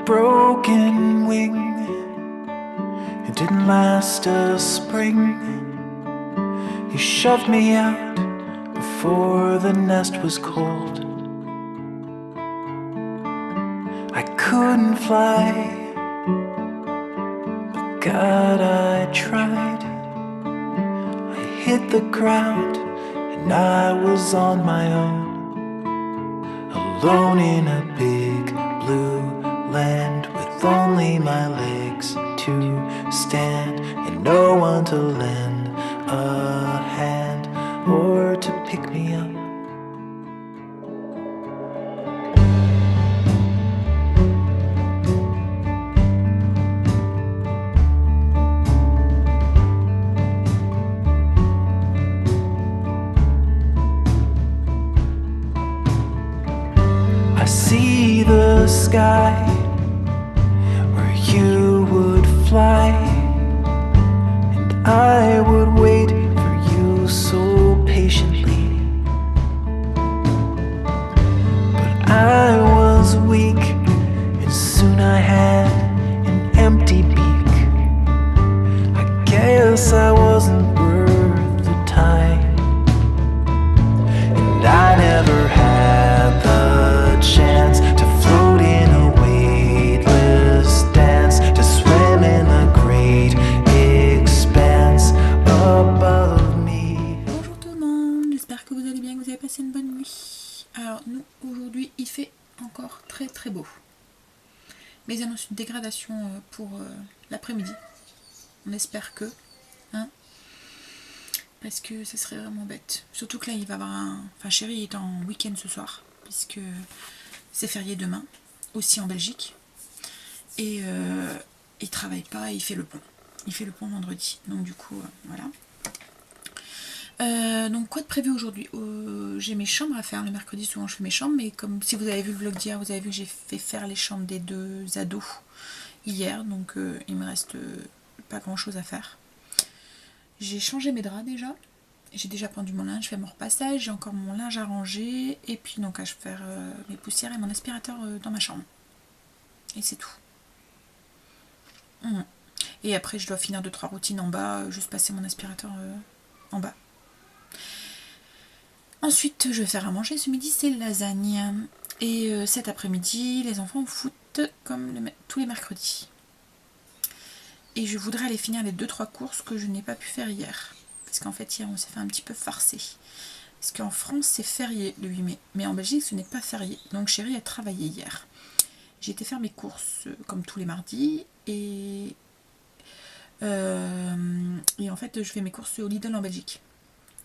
broken wing. It didn't last a spring. You shoved me out before the nest was cold. I couldn't fly, but God, I tried. I hit the ground and I was on my own, alone in a big blue land with only my legs to stand and no one to lend a hand or to pick me up. I see the sky where you would fly, and I would wait for you so patiently. But I was weak, and soon I had an empty beak. I guess I wasn't worth the time, and I never had the chance to float in a weightless dance, to swim in the great expanse above me. Bonjour tout le monde, j'espère que vous allez bien, que vous avez passé une bonne nuit. Alors nous, aujourd'hui, il fait encore très très beau. Mais il annonce une dégradation pour l'après-midi. On espère que, hein, parce que ça serait vraiment bête. Surtout que là, il va y avoir un... Enfin, Chéri est en week-end ce soir, puisque c'est férié demain, aussi en Belgique. Et il travaille pas, il fait le pont. Il fait le pont vendredi. Donc du coup, voilà. Donc quoi de prévu aujourd'hui? J'ai mes chambres à faire. Le mercredi, souvent je fais mes chambres, mais comme si vous avez vu le vlog d'hier, vous avez vu que j'ai fait faire les chambres des deux ados hier. Donc il me reste pas grand chose à faire. J'ai changé mes draps déjà. J'ai déjà pendu mon linge, fait mon repassage, j'ai encore mon linge à ranger, et puis donc à faire mes poussières et mon aspirateur dans ma chambre. Et c'est tout. Et après je dois finir 2-3 routines en bas, juste passer mon aspirateur en bas. Ensuite je vais faire à manger, ce midi c'est lasagne. Et cet après-midi les enfants foutent comme tous les mercredis. Et je voudrais aller finir les 2-3 courses que je n'ai pas pu faire hier. Parce qu'en fait hier on s'est fait un petit peu farcer. Parce qu'en France c'est férié le 8 mai. Mais en Belgique ce n'est pas férié. Donc Chéri a travaillé hier. J'ai été faire mes courses comme tous les mardis. Et en fait je fais mes courses au Lidl en Belgique.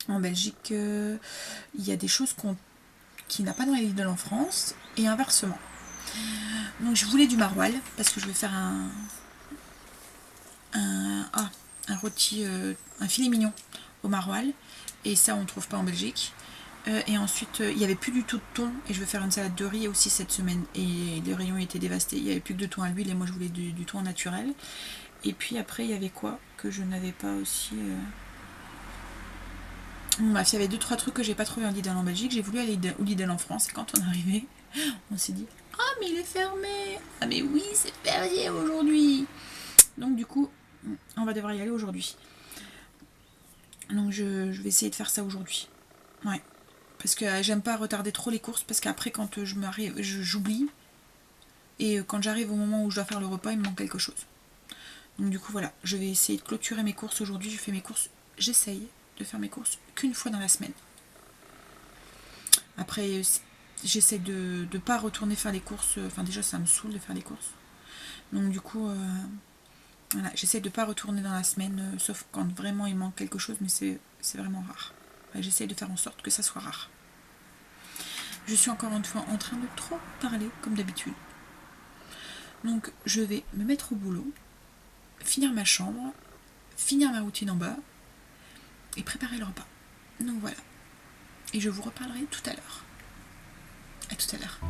En Belgique il y a des choses qu'il n'a pas dans les Lidl en France. Et inversement. Donc je voulais du maroilles. Parce que je vais faire un rôti, un filet mignon au maroilles, et ça on ne trouve pas en Belgique. Et ensuite il n'y avait plus du tout de thon, et je vais faire une salade de riz aussi cette semaine, et les rayons étaient dévastés, il n'y avait plus que de thon à l'huile, et moi je voulais du thon naturel. Et puis après il y avait quoi que je n'avais pas aussi bref, il y avait 2-3 trucs que j'ai pas trouvé en Lidl en Belgique. J'ai voulu aller au Lidl en France, et quand on est arrivé on s'est dit ah mais il est fermé, ah mais oui c'est férié aujourd'hui. Donc du coup on va devoir y aller aujourd'hui. Donc je vais essayer de faire ça aujourd'hui. Ouais. Parce que j'aime pas retarder trop les courses, parce qu'après quand j'oublie. Et quand j'arrive au moment où je dois faire le repas, il me manque quelque chose. Donc du coup voilà, je vais essayer de clôturer mes courses aujourd'hui. Je fais mes courses, j'essaye de faire mes courses qu'une fois dans la semaine. Après j'essaie de pas retourner faire les courses. Enfin déjà ça me saoule de faire les courses. Donc du coup... voilà, j'essaie de ne pas retourner dans la semaine, sauf quand vraiment il manque quelque chose, mais c'est vraiment rare. J'essaie de faire en sorte que ça soit rare. Je suis encore une fois en train de trop parler, comme d'habitude. Donc je vais me mettre au boulot, finir ma chambre, finir ma routine en bas, et préparer le repas. Donc voilà. Et je vous reparlerai tout à l'heure. À tout à l'heure.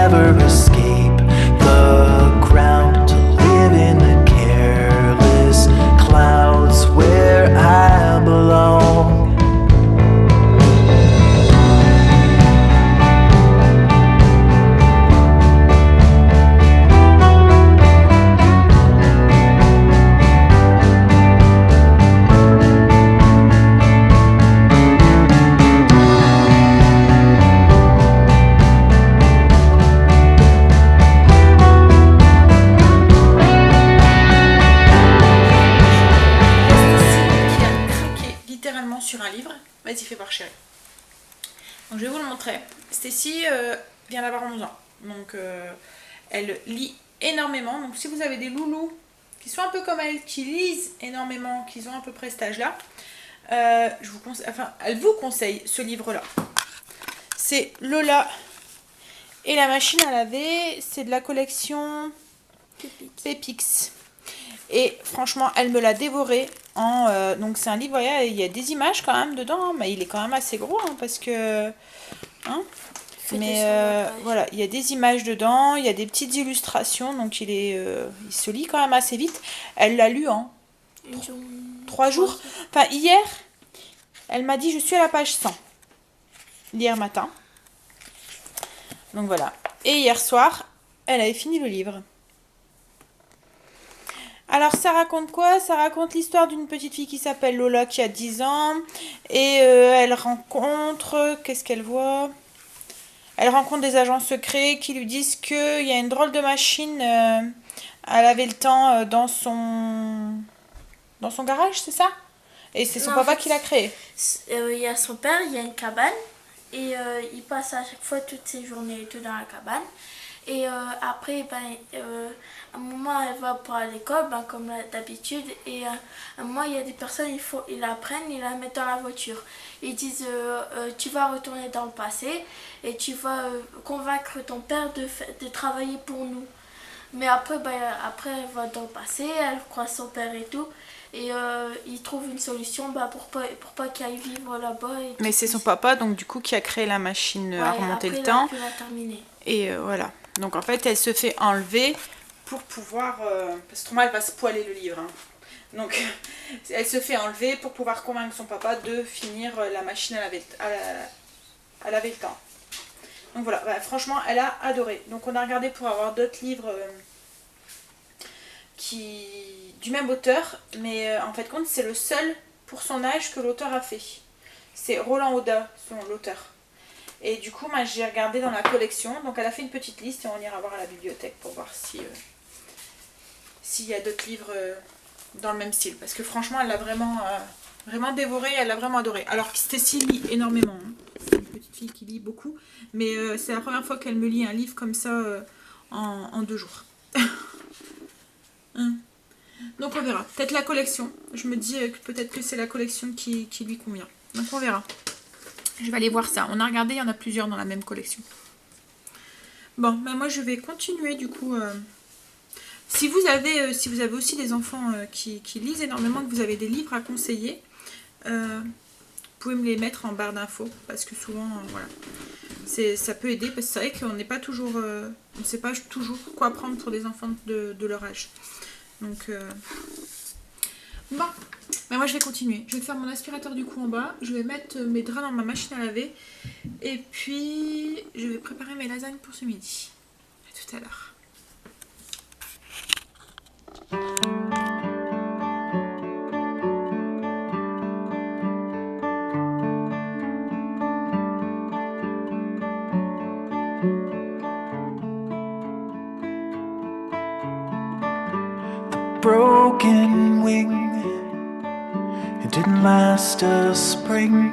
Never escape the ground, to live in the careless clouds where I belong. rentrée, Stacy vient d'avoir 11 ans. Donc elle lit énormément. Donc si vous avez des loulous qui sont un peu comme elle, qui lisent énormément, qui ont à peu près cet âge-là, elle vous conseille ce livre-là. C'est Lola et la machine à laver. C'est de la collection Pépix. Et franchement, elle me l'a dévoré. Donc c'est un livre, il y a des images quand même dedans, hein, mais il est quand même assez gros, hein, parce que... Hein, mais voilà, il y a des images dedans, il y a des petites illustrations, donc il se lit quand même assez vite. Elle l'a lu en 3 jours. Enfin, hier, elle m'a dit je suis à la page 100. Hier matin. Donc voilà. Et hier soir, elle avait fini le livre. Alors ça raconte quoi? Ça raconte l'histoire d'une petite fille qui s'appelle Lola qui a 10 ans. Et elle rencontre... Qu'est-ce qu'elle voit? Elle rencontre des agents secrets qui lui disent qu'il y a une drôle de machine à laver le temps dans son garage, c'est ça? Et c'est son papa qui l'a créé. Il y a son père, il y a une cabane. Et il passe à chaque fois toutes ses journées et tout dans la cabane. Et après, à un moment, elle va pour à l'école, comme d'habitude. Et à un moment, il y a des personnes, ils la prennent, ils la mettent dans la voiture. Ils disent, tu vas retourner dans le passé et tu vas convaincre ton père de travailler pour nous. Mais après, elle va dans le passé, elle croise son père et tout. Et il trouve une solution pour pas qu'il aille vivre là-bas. Mais c'est son papa, donc du coup, qui a créé la machine à remonter le temps. Et voilà. Donc en fait, elle se fait enlever pour pouvoir... parce que moi, elle va spoiler le livre. Hein. Donc, elle se fait enlever pour pouvoir convaincre son papa de finir la machine à laver le temps. Donc voilà, franchement, elle a adoré. Donc on a regardé pour avoir d'autres livres du même auteur. Mais en fait, compte, c'est le seul pour son âge que l'auteur a fait. C'est Roland Oda, l'auteur. Et du coup, moi, j'ai regardé dans la collection. Donc, elle a fait une petite liste et on ira voir à la bibliothèque pour voir s'il y a d'autres livres dans le même style. Parce que franchement, elle l'a vraiment dévoré. Elle l'a vraiment adoré. Alors que Stacy lit énormément. Hein. C'est une petite fille qui lit beaucoup. Mais c'est la première fois qu'elle me lit un livre comme ça en 2 jours. Donc, on verra. Peut-être la collection. Je me dis que peut-être que c'est la collection qui lui convient. Donc, on verra. Je vais aller voir ça. On a regardé, il y en a plusieurs dans la même collection. Bon, moi je vais continuer du coup. Si vous avez aussi des enfants qui lisent énormément, que vous avez des livres à conseiller, vous pouvez me les mettre en barre d'infos. Parce que souvent, voilà, ça peut aider. Parce que c'est vrai qu'on n'est pas toujours... on ne sait pas toujours quoi prendre pour des enfants de leur âge. Donc... Bon, mais moi je vais continuer. Je vais faire mon aspirateur du coup en bas. Je vais mettre mes draps dans ma machine à laver. Et puis je vais préparer mes lasagnes pour ce midi. À tout à l'heure. Broken wing, it didn't last a spring.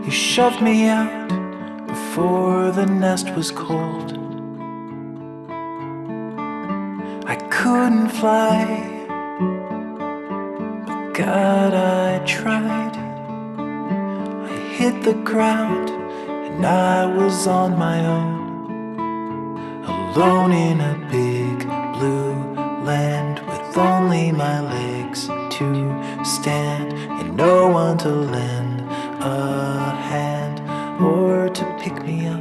You shoved me out before the nest was cold. I couldn't fly, but God, I tried. I hit the ground and I was on my own, alone in a big blue land with only my legs to stand and no one to lend a hand or to pick me up.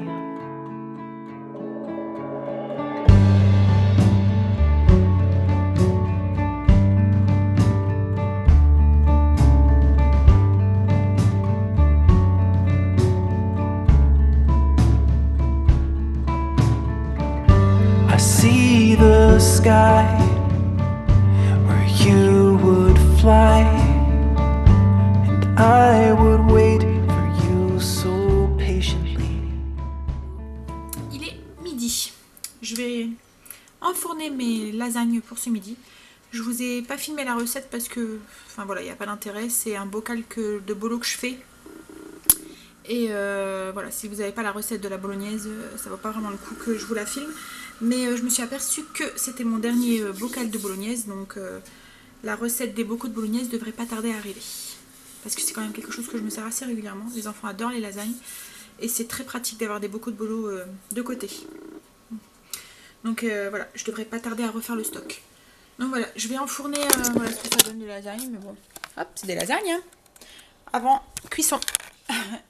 I see the sky where you would fly, and I would wait for you so patiently. Il est midi. Je vais enfourner mes lasagnes pour ce midi. Je vous ai pas filmé la recette parce que, enfin voilà, il n'y a pas d'intérêt. C'est un bocal de bolo que je fais. Et voilà, si vous n'avez pas la recette de la bolognaise, ça vaut pas vraiment le coup que je vous la filme. Mais je me suis aperçue que c'était mon dernier bocal de bolognaise, donc la recette des bocaux de bolognaise devrait pas tarder à arriver. Parce que c'est quand même quelque chose que je me sers assez régulièrement. Les enfants adorent les lasagnes. Et c'est très pratique d'avoir des bocaux de bolo de côté. Donc voilà, je devrais pas tarder à refaire le stock. Donc voilà, je vais enfourner voilà ce que ça donne de lasagne. Mais bon, hop, c'est des lasagnes. Hein. Avant cuisson.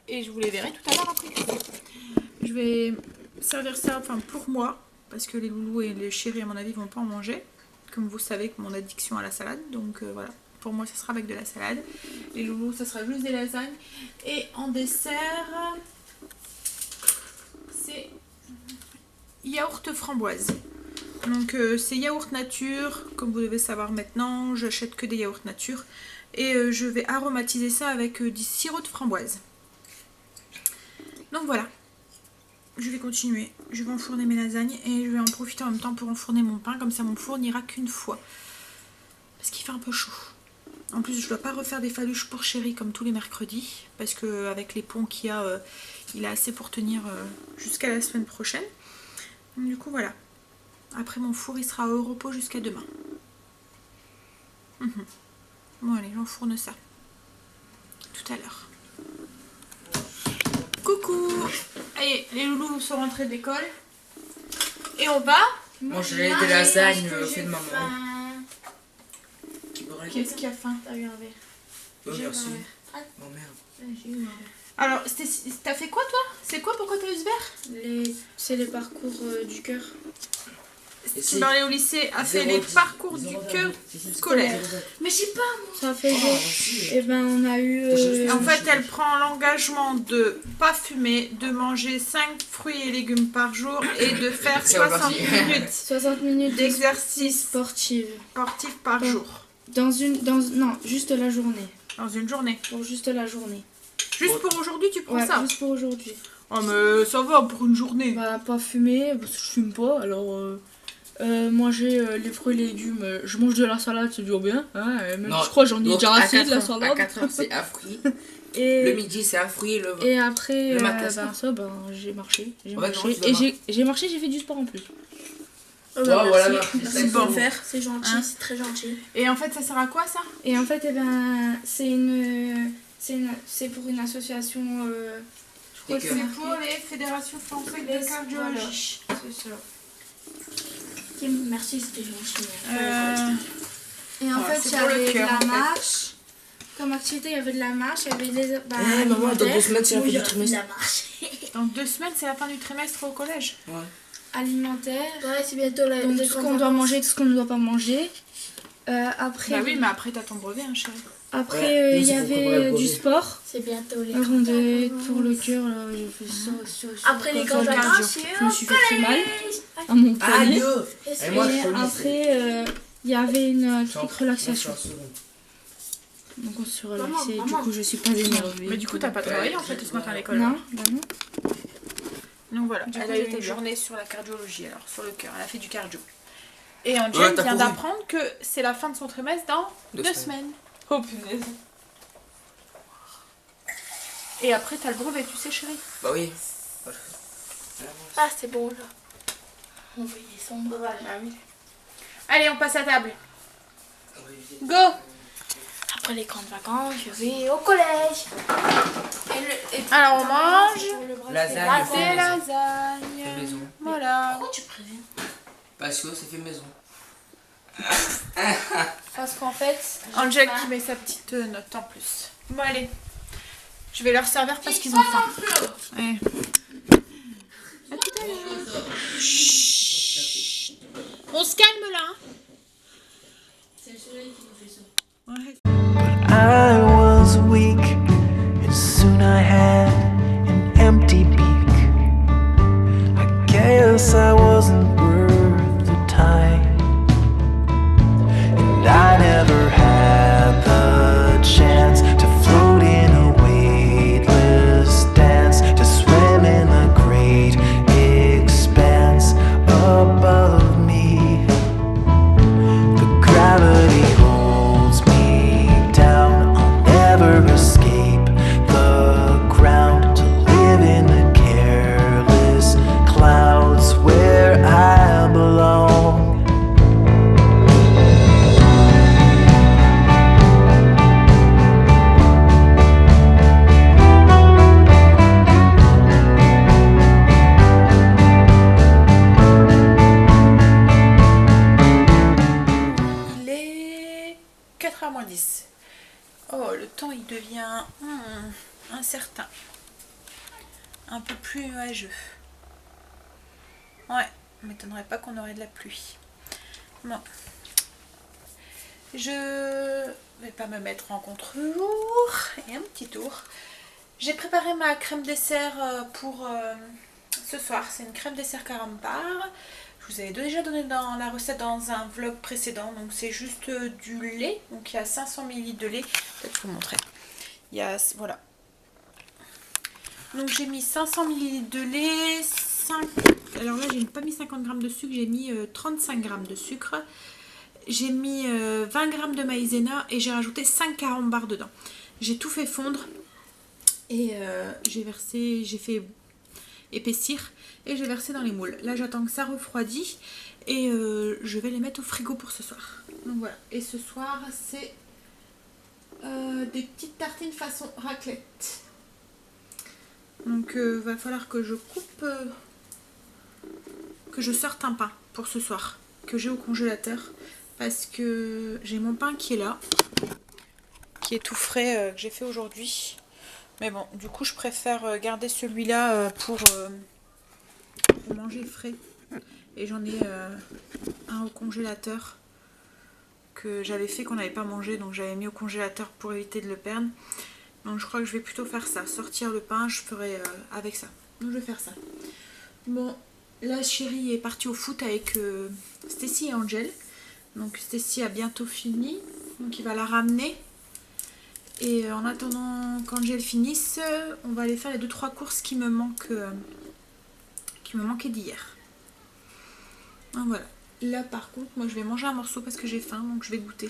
Et je vous les verrai tout à l'heure après cuisson. Je vais servir ça enfin pour moi. Parce que les loulous et les chéris à mon avis vont pas en manger. Comme vous savez que mon addiction à la salade. Donc voilà. Pour moi, ça sera avec de la salade. Les loulous, ça sera juste des lasagnes. Et en dessert, c'est yaourt framboise. Donc, c'est yaourt nature. Comme vous devez savoir maintenant, j'achète que des yaourts nature. Et je vais aromatiser ça avec du sirop de framboise. Donc voilà. Je vais continuer. Je vais enfourner mes lasagnes. Et je vais en profiter en même temps pour enfourner mon pain. Comme ça, mon four n'ira qu'une fois. Parce qu'il fait un peu chaud. En plus, je ne dois pas refaire des faluches pour chéri comme tous les mercredis. Parce qu'avec les ponts qu'il y a, il a assez pour tenir jusqu'à la semaine prochaine. Donc du coup, voilà. Après, mon four, il sera au repos jusqu'à demain. Bon, allez, j'enfourne ça. Tout à l'heure. Coucou! Allez, les loulous sont rentrés de l'école. Et on va manger des lasagnes fait de maman. Qu'est-ce qui a faim? T'as eu un verre. Oh, J'ai eu merci. un verre. Oh merde. J'ai eu un verre. Alors, t'as fait quoi toi? C'est quoi? Pourquoi t'as eu ce verre? C'est les parcours du cœur. Qui dans les au lycée a fait les parcours du cœur scolaire. Mais je sais pas moi. Ça fait et ben on a eu En fait, elle prend l'engagement de pas fumer, de manger 5 fruits et légumes par jour et de faire 60 minutes d'exercice sportif par jour. Non, juste la journée. Dans une journée. Pour juste la journée. Juste pour aujourd'hui, tu prends Ouais, ça? juste pour aujourd'hui. Oh mais ça va pour une journée. Bah pas fumer, parce que je fume pas, alors manger les fruits et légumes, je mange de la salade, c'est toujours bien, hein, même Non, je crois que j'en ai donc, déjà à assez de la 4 heures- salade. À 4 heures, c'est un fruit. Et, Le midi, c'est un fruit. et après, le matin, j'ai marché, Ouais, non, tu dois j'ai marché, j'ai fait du sport en plus. Voilà, C'est bon. bon faire, c'est gentil, Hein? c'est très gentil. Et en fait, ça sert à quoi ça? Et en fait, c'est pour une association, je crois que C'est pour les fédérations françaises de cardiologie. C'est ça. Merci, c'était gentil. Et en Voilà, fait, c'est il y pour le avait de cœur, la en fait. marche. Comme activité, il y avait de la marche, il y avait des. maman, dans 2 semaines, c'est la fin du trimestre. Dans 2 semaines, c'est la fin du trimestre au collège. Ouais. Alimentaire. Ouais, c'est bientôt la. Donc, tout ce qu'on doit manger, tout ce qu'on ne doit pas manger. Après, Bah oui, mais après t'as ton brevet, hein, chérie. après Ouais, il y nous, c'est pour préparer avait le du brevet. sport. C'est bientôt les. Rondette pour le cœur, là, j'ai fait ça. Après les grandes cardio. vacances, Je me suis fait très mal à mon poignet. Et moi, je Et suis après, il y avait une petite relaxation. relaxation. Donc on se Maman, relaxait, du maman. coup je suis pas énervée. Mais du coup, t'as pas travaillé en fait ce matin à l'école. Non, bah non. Donc voilà, Du elle coup, a j'ai eu eu une une journée sur la cardiologie, alors sur le cœur. Elle a fait du cardio. Et Angel Ouais, t'as vient couru. d'apprendre que c'est la fin de son trimestre dans 2 semaines. Oh punaise. Et après, t'as le brevet, tu sais, chérie. Bah oui. Ah, c'est bon là. On va y sombre. Allez, on passe à table. Go. Après les grandes vacances, je vais au collège. Alors on mange Lasagne. des Fait lasagnes. maison. Voilà. Pourquoi tu préviens? Parce que c'est fait maison. Parce qu'en fait. Angel qui met sa petite note en plus. Bon allez. Je vais leur servir parce qu'ils ont faim. Ouais. À tout à l'heure. Chut. On se calme là. C'est le soleil qui nous fait ça. Ouais. I was weak, and soon I had an empty beak. I guess I wasn't worth the time, and I never had the chance to float in a weightless dance, to swim in the great expanse above me. The gravity holds me down. I'll never escape the ground to 10h10. Oh, le temps il devient incertain. Un peu plus nuageux. Ouais, m'étonnerait pas qu'on aurait de la pluie. Bon. Je vais pas me mettre en contre-jour. Et un petit tour. J'ai préparé ma crème dessert pour ce soir. C'est une crème dessert carambar. Je vous avais déjà donné dans la recette dans un vlog précédent. Donc c'est juste du lait. Donc il y a 500 ml de lait. Peut-être vous montrer. Il y a, voilà. Donc j'ai mis 500 ml de lait. Alors là j'ai pas mis 50 g de sucre. J'ai mis 35 g de sucre. J'ai mis 20 g de maïzena. Et j'ai rajouté 5 carambars dedans. J'ai tout fait fondre. Et j'ai fait épaissir et j'ai versé dans les moules. Là j'attends que ça refroidit et je vais les mettre au frigo pour ce soir. Donc voilà. Et ce soir c'est des petites tartines façon raclette. Donc va falloir que je coupe, que je sorte un pain pour ce soir que j'ai au congélateur parce que j'ai mon pain qui est là, qui est tout frais, que j'ai fait aujourd'hui. Mais bon, du coup, je préfère garder celui-là pour manger frais. Et j'en ai un au congélateur que j'avais fait, qu'on n'avait pas mangé. Donc j'avais mis au congélateur pour éviter de le perdre. Donc je crois que je vais plutôt faire ça. Sortir le pain, je ferai avec ça. Donc je vais faire ça. Bon, là, chérie est partie au foot avec Stacy et Angel. Donc Stacy a bientôt fini. Donc il va la ramener. Et en attendant qu'Angel finisse, on va aller faire les 2-3 courses qui me manquaient d'hier. Voilà. Là par contre, moi je vais manger un morceau parce que j'ai faim, donc je vais goûter.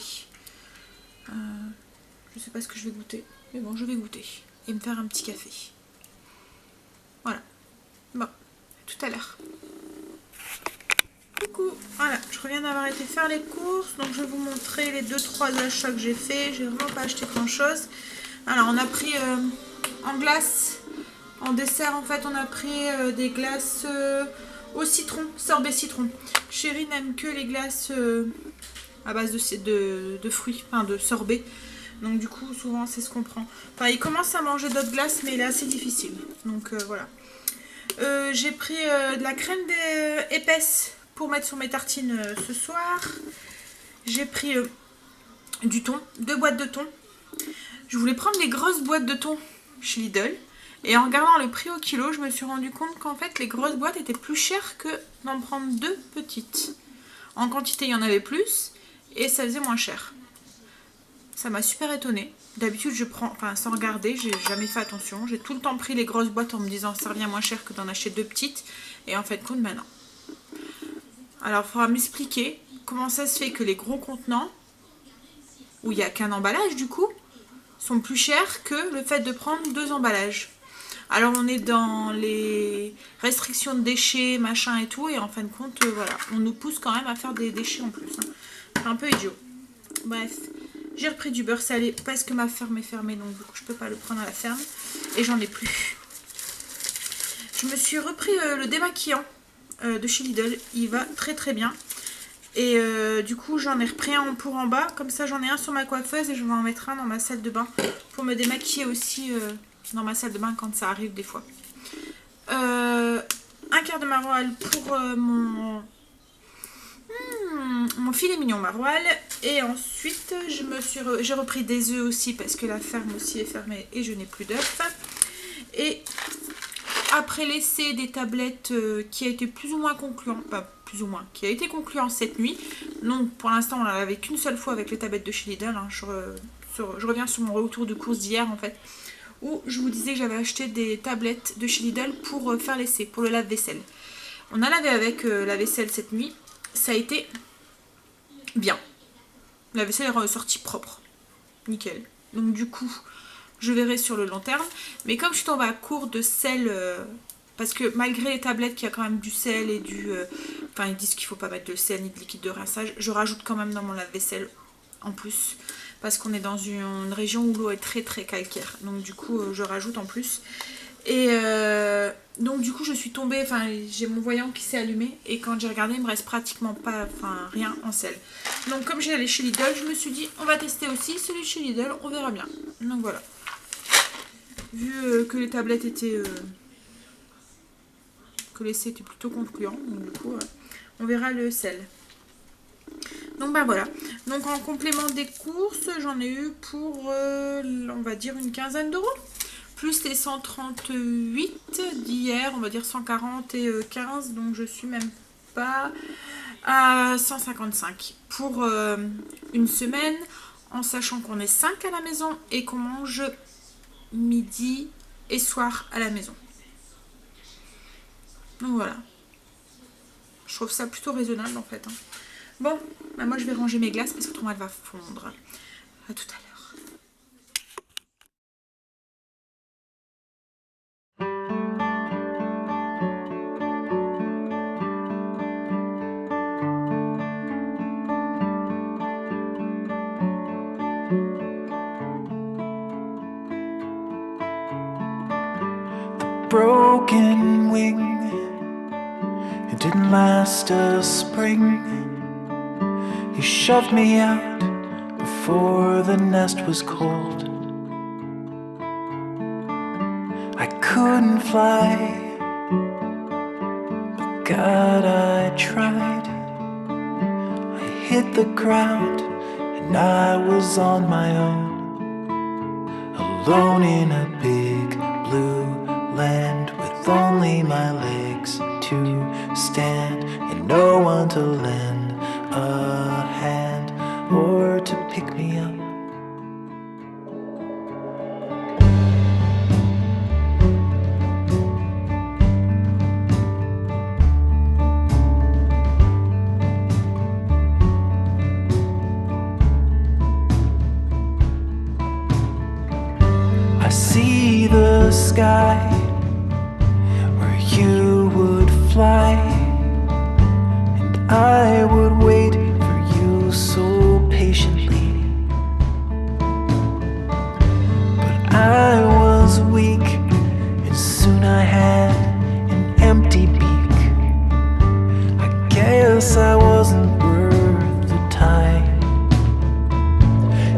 Je sais pas ce que je vais goûter, mais bon, je vais goûter. Et me faire un petit café. Voilà. Bon, tout à l'heure. Coucou, voilà, je reviens d'avoir été faire les courses, donc je vais vous montrer les 2-3 achats que j'ai fait. J'ai vraiment pas acheté grand chose. Alors on a pris en glace, en dessert en fait on a pris des glaces au citron, sorbet citron. Chérie n'aime que les glaces à base de fruits, enfin de sorbet. Donc du coup souvent c'est ce qu'on prend. Enfin il commence à manger d'autres glaces mais il est assez difficile. Donc voilà. J'ai pris de la crème épaisse pour mettre sur mes tartines ce soir. J'ai pris du thon, 2 boîtes de thon. Je voulais prendre les grosses boîtes de thon chez Lidl. Et en regardant le prix au kilo, je me suis rendu compte qu'en fait les grosses boîtes étaient plus chères que d'en prendre 2 petites. En quantité il y en avait plus et ça faisait moins cher. Ça m'a super étonnée. D'habitude je prends, enfin sans regarder, j'ai jamais fait attention. J'ai tout le temps pris les grosses boîtes en me disant ça revient moins cher que d'en acheter 2 petites. Et en fait compte maintenant. Alors il faudra m'expliquer comment ça se fait que les gros contenants, où il n'y a qu'un emballage du coup, sont plus chers que le fait de prendre 2 emballages. Alors on est dans les restrictions de déchets, machin et tout, et en fin de compte, voilà, on nous pousse quand même à faire des déchets en plus. Hein. C'est un peu idiot. Bref, j'ai repris du beurre salé parce que ma ferme est fermée, donc du coup je peux pas le prendre à la ferme, et j'en ai plus. Je me suis repris le démaquillant de chez Lidl, il va très très bien. Et du coup j'en ai repris un pour en bas, comme ça j'en ai un sur ma coiffeuse et je vais en mettre un dans ma salle de bain pour me démaquiller aussi dans ma salle de bain quand ça arrive des fois. Un quart de maroilles pour mon filet mignon maroilles. Et ensuite j'ai repris des œufs aussi parce que la ferme aussi est fermée et je n'ai plus d'œufs. Et après l'essai des tablettes qui a été plus ou moins concluant, pas plus ou moins, qui a été concluant cette nuit. Donc pour l'instant on l'a lavé qu'une seule fois avec les tablettes de chez Lidl. Hein. Je reviens sur mon retour de course d'hier en fait, où je vous disais que j'avais acheté des tablettes de chez Lidl pour faire l'essai, pour le lave-vaisselle. On a lavé avec la vaisselle cette nuit, ça a été bien. La vaisselle est ressortie propre, nickel. Donc du coup je verrai sur le long terme. Mais comme je suis tombée à court de sel, parce que malgré les tablettes qui a quand même du sel et du... Enfin ils disent qu'il ne faut pas mettre de sel ni de liquide de rinçage, je rajoute quand même dans mon lave-vaisselle en plus. Parce qu'on est dans une région où l'eau est très très calcaire. Donc du coup je rajoute en plus. Et donc du coup je suis tombée, enfin j'ai mon voyant qui s'est allumé et quand j'ai regardé il me reste pratiquement pas, enfin rien en sel. Donc comme j'ai allé chez Lidl, je me suis dit on va tester aussi celui chez Lidl, on verra bien. Donc voilà. Vu que les tablettes étaient, que l'essai était plutôt concluant, donc du coup on verra le sel. Donc bah voilà, donc en complément des courses, j'en ai eu pour, on va dire, une quinzaine d'euros. Plus les 138 d'hier, on va dire 140 et 15, donc je suis même pas à 155. Pour une semaine, en sachant qu'on est 5 à la maison et qu'on mange midi et soir à la maison. Donc voilà. Je trouve ça plutôt raisonnable en fait. Bon, bah moi je vais ranger mes glaces parce que autrement elle va fondre. À tout à l'heure. Broken wing, it didn't last a spring. You shoved me out before the nest was cold. I couldn't fly, but God, I tried. I hit the ground and I was on my own, alone in a big blue land with only my legs to stand and no one to lend a hand or to pick me up. I see the sky where you would fly, and I would wait for you so patiently. But I was weak, and soon I had an empty beak. I guess I wasn't worth the time,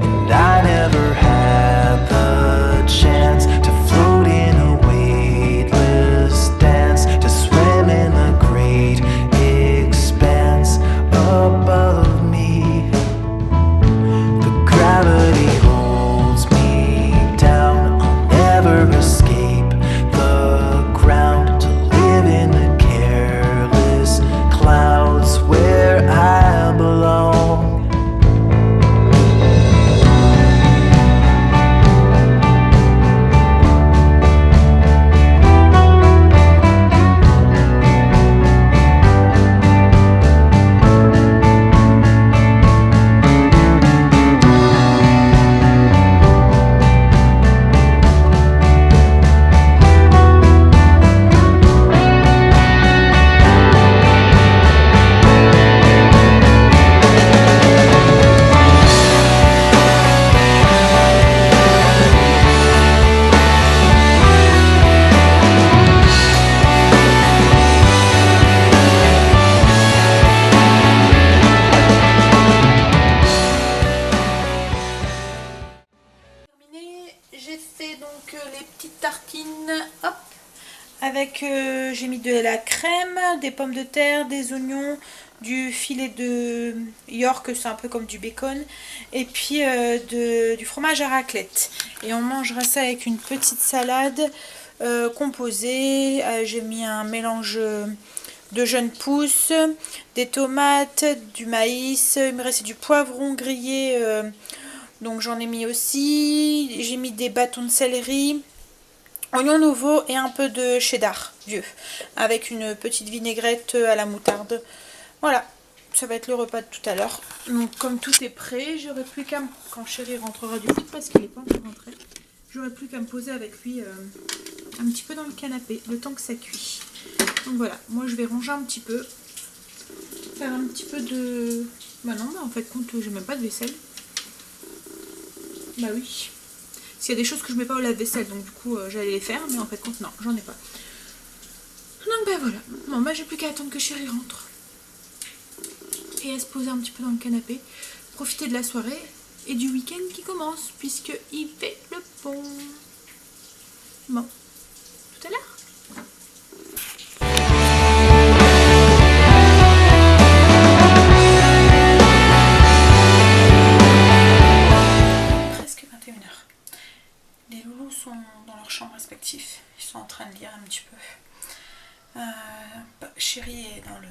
and I never had the chance to float in a weightless dance, to swim in the great expanse above me. The gravity holds me down, I'll never escape the ground, to live in the careless clouds where I belong. J'ai fait donc les petites tartines, hop, avec j'ai mis de la crème, des pommes de terre, des oignons, du filet de York, c'est un peu comme du bacon, et puis du fromage à raclette. Et on mangera ça avec une petite salade composée. J'ai mis un mélange de jeunes pousses, des tomates, du maïs, il me restait du poivron grillé. Donc j'en ai mis aussi, j'ai mis des bâtons de céleri, oignons nouveaux et un peu de cheddar vieux, avec une petite vinaigrette à la moutarde. Voilà, ça va être le repas de tout à l'heure. Donc comme tout est prêt, j'aurai plus qu'à, quand Chéri rentrera du foot, parce qu'il n'est pas encore rentré, j'aurai plus qu'à me poser avec lui un petit peu dans le canapé, le temps que ça cuit. Donc voilà, moi je vais ranger un petit peu, faire un petit peu de... Bah non, mais en fait compte, j'ai même pas de vaisselle. Bah oui. Parce qu'il y a des choses que je mets pas au lave-vaisselle, donc du coup j'allais les faire, mais en fait compte non, j'en ai pas. Donc ben voilà, bon bah j'ai plus qu'à attendre que chérie rentre. Et à se poser un petit peu dans le canapé, profiter de la soirée et du week-end qui commence, puisque il fait le pont. Bon, tout à l'heure. Presque 21h. Les loulous sont dans leur chambre respective. Ils sont en train de lire un petit peu. Chéri est dans le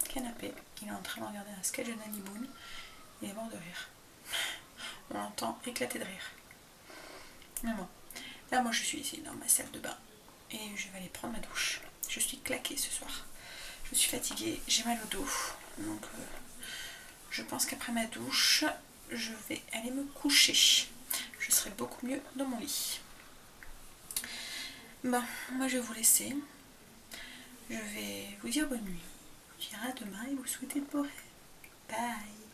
canapé. Il est en train de regarder un sketch de Nanny Boone. Il est mort de rire. On l'entend éclater de rire. Mais bon. Là, moi, je suis ici dans ma salle de bain. Et je vais aller prendre ma douche. Je suis claquée ce soir. Je suis fatiguée. J'ai mal au dos. Donc, je pense qu'après ma douche, je vais aller me coucher. Je serai beaucoup mieux dans mon lit. Bon, moi, je vais vous laisser. Je vais vous dire bonne nuit. Je dirai à demain et vous souhaiter de beaux rêves. Bye.